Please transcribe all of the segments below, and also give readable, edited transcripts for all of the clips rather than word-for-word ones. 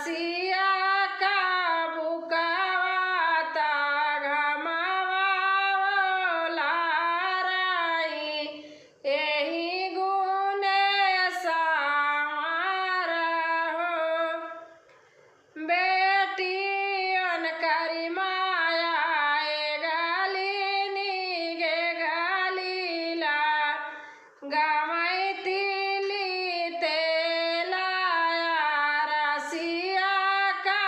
रसिया का बुकावाता घमावाला राई एही गुने सामारा हो बेटी अनकरी माया गालिनी गे गालीला गामाई तिली तेलाया रसिया का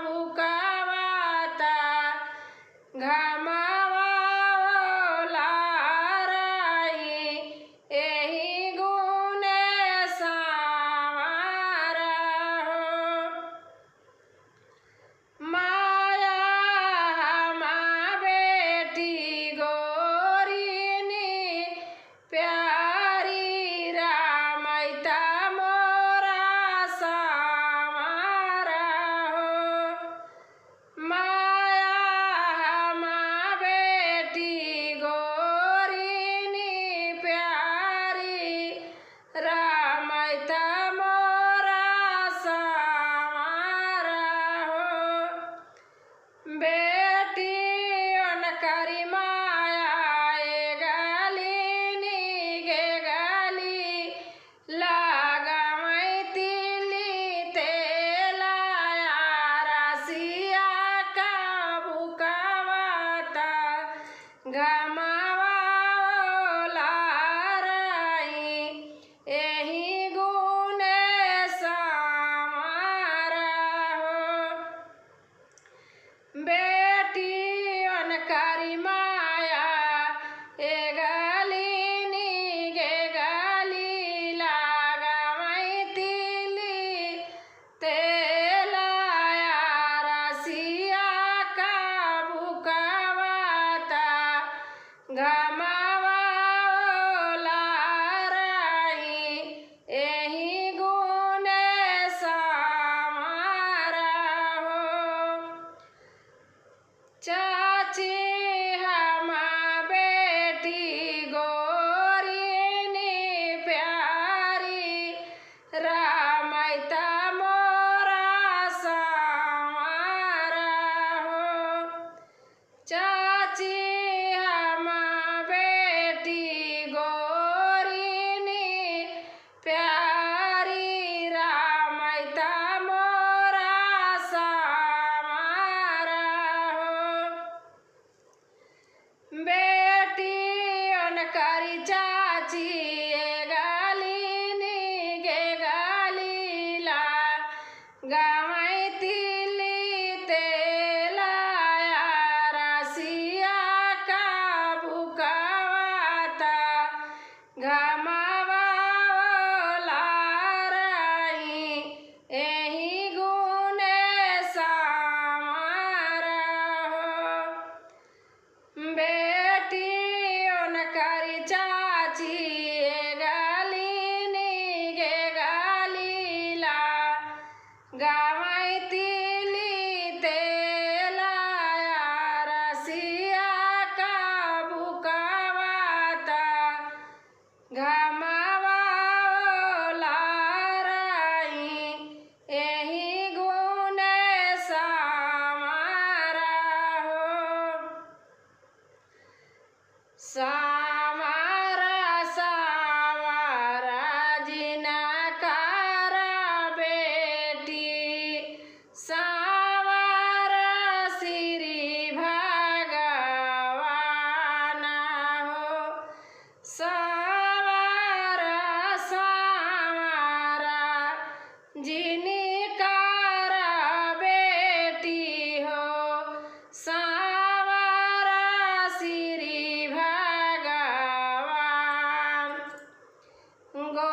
बुकावाता घमावाला राई एही गुने सामारा हो माया हमा बेटी गोरीनी प्यारी रामैता मोरा सामारा हो माया हमा बेटी गोरीनी प्यारी रामैता मोरा सामारा हो बेटी अनकरी माया गालिनी गे गाली लगामई तिली तेलाया रसिया का बुकावाता घमावाला राई एही गुने सामारा हो बेटी अनकरी माया गालिनी गे गाली लगामई तिली तेलाया रसिया का बुकावाता घमावाला राई एही गुने सामारा हो चाची हमा बेटी गोरीनी प्यारी रामैता मोरा सामारा हो चाची हमा बेटी गोरीनी प्यारी रामैता मोरा सामारा हो बेटी अनकरी चाची गालिनी गे गालीला गामाई तिली तेलाया रसिया का बुकावाता घमावाला राई एही गुने सामारा हो बेटी अनकरी चाची गालिनी गे गालीला गामाई तिली तेलाया रसिया का बुकावाता घमावाला राई एही गुने सामारा हो सामारा सामारा जिनकारा बेटी सामारा श्री भगवान हो सामारा सामारा जिनकारा बेटी हो सामारा श्री भगवान गो